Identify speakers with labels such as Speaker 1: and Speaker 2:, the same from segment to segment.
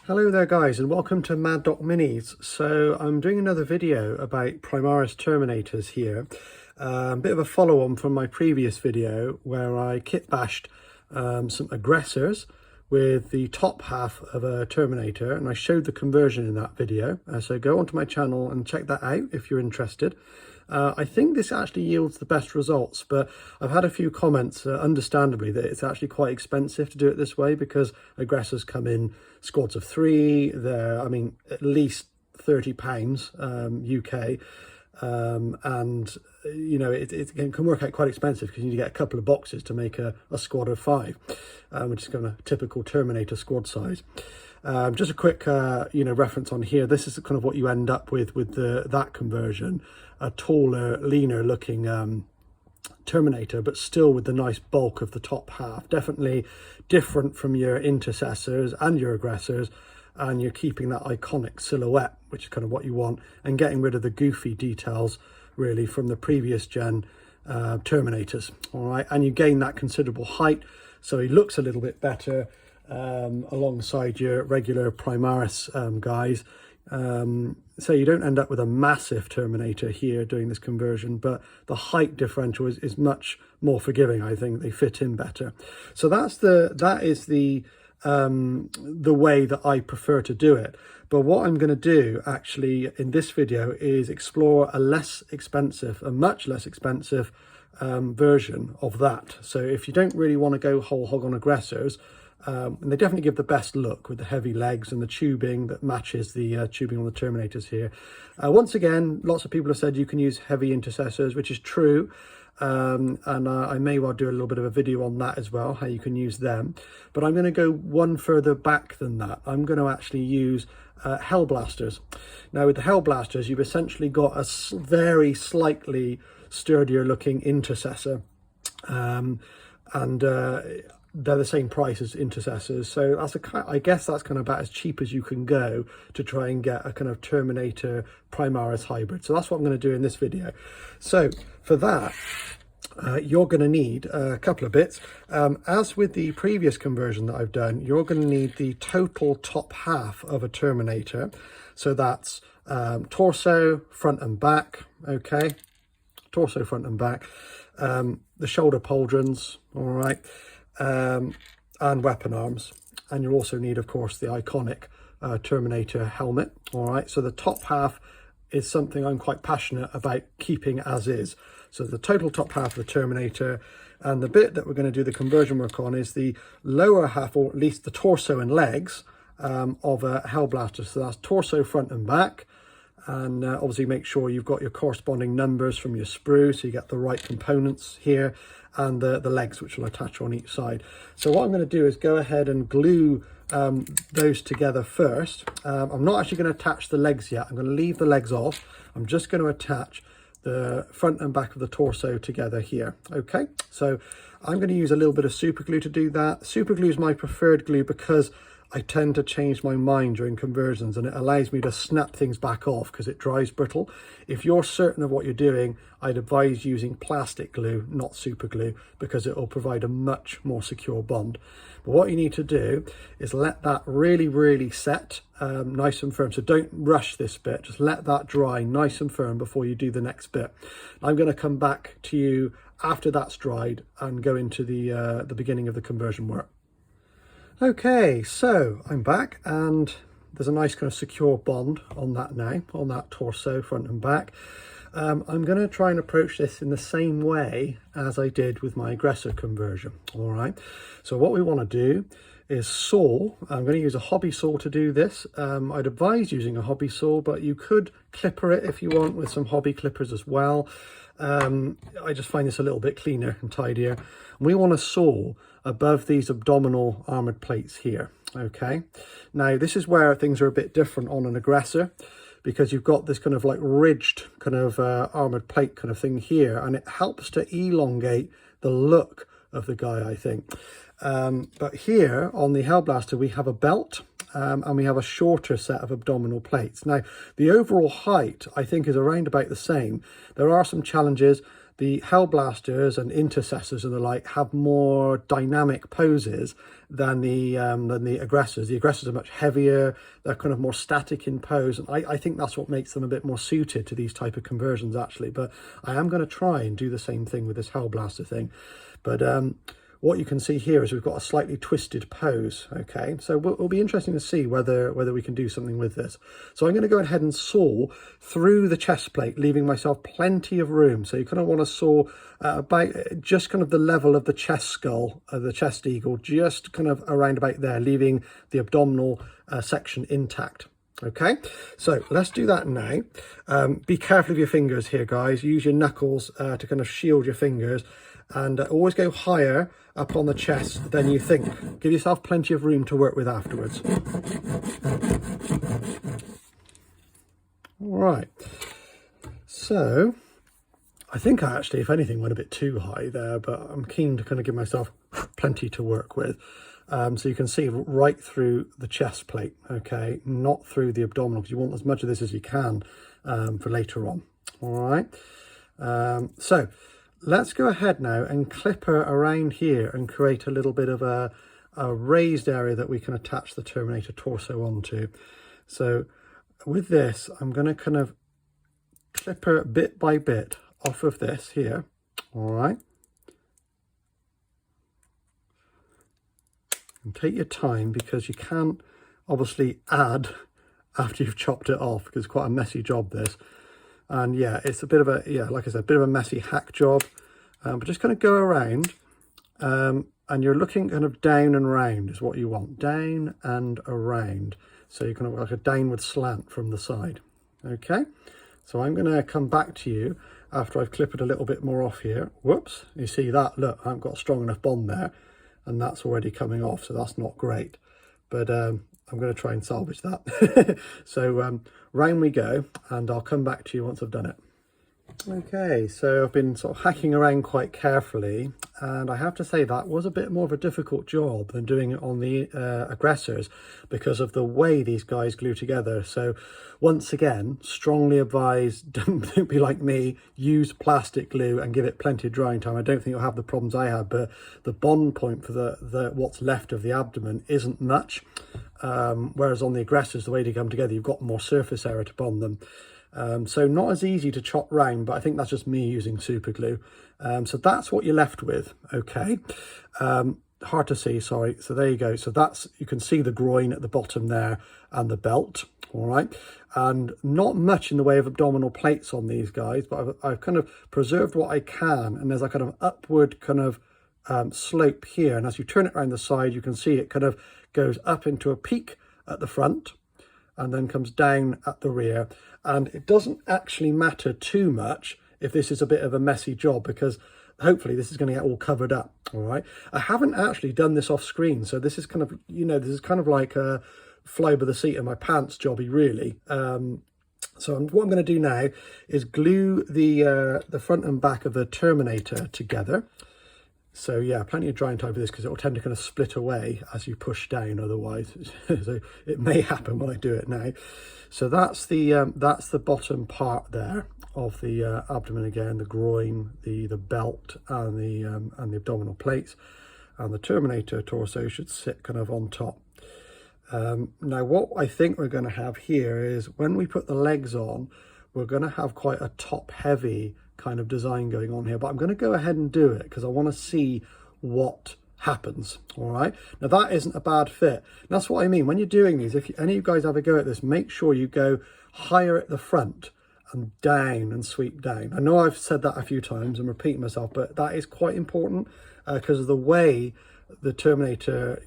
Speaker 1: Hello there guys, and welcome to Mad Doc Minis. So I'm doing another video about Primaris Terminators here. A bit of a follow-on from my previous video where I kit bashed some aggressors with the top half of a Terminator, and I showed the conversion in that video. So go onto my channel and check that out if you're interested. I think this actually yields the best results, but I've had a few comments, understandably, that it's actually quite expensive to do it this way because aggressors come in squads of 3. They're, at least £30 UK, and it can work out quite expensive because you need to get a couple of boxes to make a squad of 5, which is kind of a typical Terminator squad size. Just a quick reference on here. This is kind of what you end up with that conversion: a taller, leaner looking Terminator, but still with the nice bulk of the top half. Definitely different from your intercessors and your aggressors, and you're keeping that iconic silhouette, which is kind of what you want, and getting rid of the goofy details really from the previous gen Terminators. All right, and you gain that considerable height, so he looks a little bit better alongside your regular Primaris guys. So you don't end up with a massive Terminator here doing this conversion, but the height differential is much more forgiving. I think they fit in better. So that is the way that I prefer to do it. But what I'm going to do actually in this video is explore a much less expensive version of that. So if you don't really want to go whole hog on aggressors, and they definitely give the best look with the heavy legs and the tubing that matches the tubing on the Terminators here. Once again, lots of people have said you can use heavy intercessors, which is true. And I may well do a little bit of a video on that as well, how you can use them. But I'm going to go one further back than that. I'm going to actually use Hell Blasters. Now with the Hell Blasters, you've essentially got a very slightly sturdier looking intercessor. They're the same price as intercessors, so I guess that's kind of about as cheap as you can go to try and get a kind of Terminator Primaris hybrid. So that's what I'm going to do in this video. So for that, you're going to need a couple of bits. As with the previous conversion that I've done, you're going to need the total top half of a Terminator. So that's torso, front and back. Okay, torso, front and back. The shoulder pauldrons. All right. And weapon arms, and you also need, of course, the iconic Terminator helmet. All right, so the top half is something I'm quite passionate about keeping as is. So the total top half of the Terminator, and the bit that we're going to do the conversion work on is the lower half, or at least the torso and legs of a Hell Blaster. So that's torso, front and back. And obviously make sure you've got your corresponding numbers from your sprue, so you get the right components here, and the legs, which will attach on each side. So what I'm going to do is go ahead and glue those together first. I'm not actually going to attach the legs yet. I'm going to leave the legs off. I'm just going to attach the front and back of the torso together here. Okay, so I'm going to use a little bit of super glue to do that. Super glue is my preferred glue because I tend to change my mind during conversions, and it allows me to snap things back off because it dries brittle. If you're certain of what you're doing, I'd advise using plastic glue, not super glue, because it will provide a much more secure bond. But what you need to do is let that really set nice and firm. So don't rush this bit, just let that dry nice and firm before you do the next bit. I'm going to come back to you after that's dried and go into the beginning of the conversion work. Okay, so I'm back, and there's a nice kind of secure bond on that now, on that torso, front and back. I'm going to try and approach this in the same way as I did with my aggressor conversion. All right, so what we want to do is saw. I'm going to use a hobby saw to do this. I'd advise using a hobby saw, but you could clipper it if you want with some hobby clippers as well. I just find this a little bit cleaner and tidier. And we want to saw above these abdominal armored plates here. Okay, now this is where things are a bit different on an aggressor, because you've got this kind of like ridged kind of armored plate kind of thing here, and it helps to elongate the look of the guy, I think. But here on the Hell Blaster we have a belt, and we have a shorter set of abdominal plates. Now the overall height I think is around about the same. There are some challenges. the Hellblasters and Intercessors and the like have more dynamic poses than the aggressors. The aggressors are much heavier, they're kind of more static in pose, and I think that's what makes them a bit more suited to these type of conversions actually. But I am going to try and do the same thing with this Hellblaster thing. But what you can see here is we've got a slightly twisted pose, okay? So it'll be interesting to see whether we can do something with this. So I'm going to go ahead and saw through the chest plate, leaving myself plenty of room. So you kind of want to saw about just kind of the level of the chest skull, the chest eagle, just kind of around about there, leaving the abdominal section intact. Okay, so let's do that now. Be careful of your fingers here, guys. Use your knuckles to kind of shield your fingers, and always go higher up on the chest than you think. Give yourself plenty of room to work with afterwards. All right, so I think I actually, if anything, went a bit too high there, but I'm keen to kind of give myself plenty to work with. So you can see right through the chest plate, okay, not through the abdominal, because you want as much of this as you can for later on. All right, so let's go ahead now and clipper around here and create a little bit of a raised area that we can attach the Terminator torso onto. So with this, I'm going to kind of clipper bit by bit off of this here. All right. And take your time, because you can't obviously add after you've chopped it off, because it's quite a messy job this. And yeah, it's a bit of a, like I said, a bit of a messy hack job. But just kind of go around, and you're looking kind of down and round is what you want. Down and around. So you're kind of like a downward slant from the side. Okay, so I'm going to come back to you after I've clipped a little bit more off here. Whoops, you see that? Look, I haven't got a strong enough bond there, and that's already coming off, so that's not great. But I'm going to try and salvage that. So round we go, and I'll come back to you once I've done it. Okay, so I've been sort of hacking around quite carefully, and I have to say that was a bit more of a difficult job than doing it on the aggressors, because of the way these guys glue together. So once again, strongly advised, don't be like me, use plastic glue and give it plenty of drying time. I don't think you'll have the problems I had, but the bond point for the what's left of the abdomen isn't much, whereas on the aggressors, the way they come together, you've got more surface area to bond them. So not as easy to chop round, but I think that's just me using super glue. So that's what you're left with. Okay, hard to see, sorry. So there you go. So that's, you can see the groin at the bottom there and the belt. All right, and not much in the way of abdominal plates on these guys, but I've kind of preserved what I can, and there's a kind of upward kind of slope here, and as you turn it around the side, you can see it kind of goes up into a peak at the front and then comes down at the rear. And it doesn't actually matter too much if this is a bit of a messy job, because hopefully this is going to get all covered up. All right, I haven't actually done this off screen, so this is kind of, you know, this is kind of like a fly by the seat of my pants jobby, really. So what I'm going to do now is glue the front and back of the Terminator together. So yeah, plenty of drying time for this, because it will tend to kind of split away as you push down otherwise. So it may happen when I do it now. So that's the bottom part there of the abdomen again, the groin, the belt, and the abdominal plates, and the Terminator torso should sit kind of on top. Now what I think we're going to have here is, when we put the legs on, we're going to have quite a top heavy kind of design going on here, but I'm going to go ahead and do it because I want to see what happens. All right, now that isn't a bad fit. And that's what I mean when you're doing these. If any of you guys have a go at this, make sure you go higher at the front and down and sweep down. I know I've said that a few times and repeating myself, but that is quite important because of the way the Terminator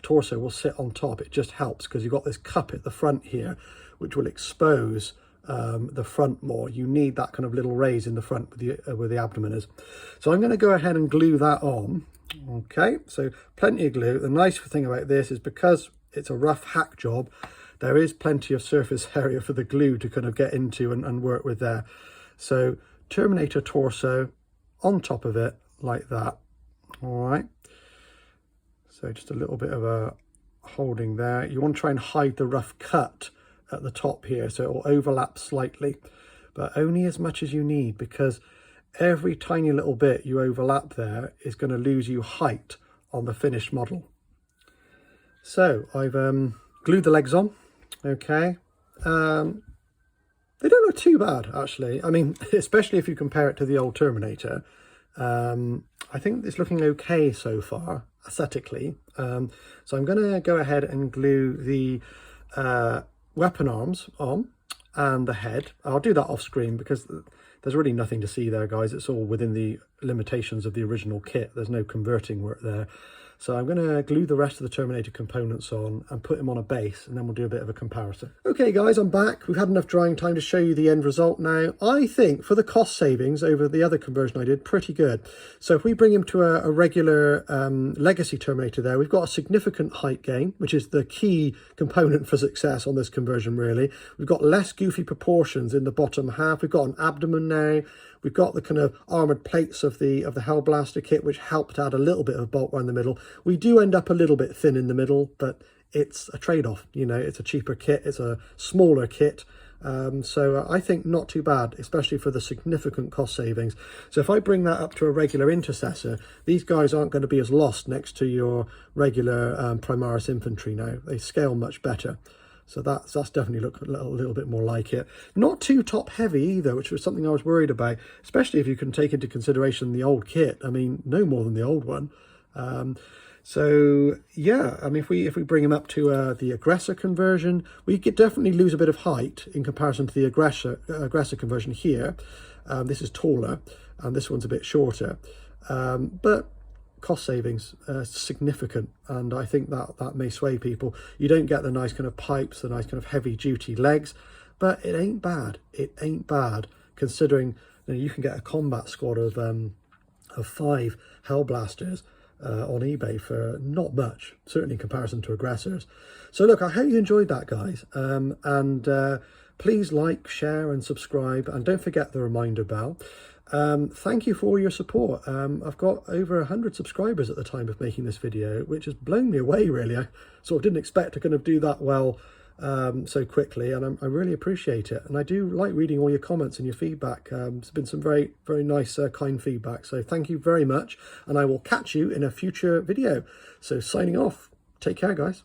Speaker 1: torso will sit on top. It just helps because you've got this cup at the front here which will expose the front more. You need that kind of little raise in the front where the abdomen is. So I'm going to go ahead and glue that on. Okay, so plenty of glue. The nice thing about this is, because it's a rough hack job, there is plenty of surface area for the glue to kind of get into and work with there. So Terminator torso on top of it like that. All right, so just a little bit of a holding there. You want to try and hide the rough cut at the top here, so it will overlap slightly, but only as much as you need, because every tiny little bit you overlap there is going to lose you height on the finished model. So I've glued the legs on. Okay, they don't look too bad actually. I mean, especially if you compare it to the old Terminator. I think it's looking okay so far aesthetically. So I'm going to go ahead and glue the weapon arms on and the head. I'll do that off screen because there's really nothing to see there, guys. It's all within the limitations of the original kit. There's no converting work there. So I'm going to glue the rest of the Terminator components on and put them on a base, and then we'll do a bit of a comparison. Okay guys, I'm back. We've had enough drying time to show you the end result now. I think for the cost savings over the other conversion I did, pretty good. So if we bring him to a regular legacy Terminator there, we've got a significant height gain, which is the key component for success on this conversion really. We've got less goofy proportions in the bottom half. We've got an abdomen now. We've got the kind of armoured plates of the Hellblaster kit, which helped add a little bit of bulk around the middle. We do end up a little bit thin in the middle, but it's a trade-off. You know, it's a cheaper kit, it's a smaller kit. So I think not too bad, especially for the significant cost savings. So if I bring that up to a regular intercessor, these guys aren't going to be as lost next to your regular Primaris infantry now. They scale much better. So that's definitely look a little bit more like it. Not too top heavy either, which was something I was worried about, especially if you can take into consideration the old kit. I mean, no more than the old one. So yeah, I mean, if we bring him up to the aggressor conversion, we could definitely lose a bit of height in comparison to the aggressor conversion here. This is taller, and this one's a bit shorter, but cost savings significant, and I think that may sway people. You don't get the nice kind of pipes, the nice kind of heavy duty legs, but it ain't bad. It ain't bad considering you can get a combat squad of 5 Hellblasters on eBay for not much, certainly in comparison to aggressors. So look, I hope you enjoyed that, guys, and please like, share and subscribe, and don't forget the reminder bell. Thank you for all your support. I've got over 100 subscribers at the time of making this video, which has blown me away really. I sort of didn't expect to kind of do that well so quickly, and I really appreciate it. And I do like reading all your comments and your feedback. There's been some very nice kind feedback, so thank you very much, and I will catch you in a future video. So signing off, take care guys.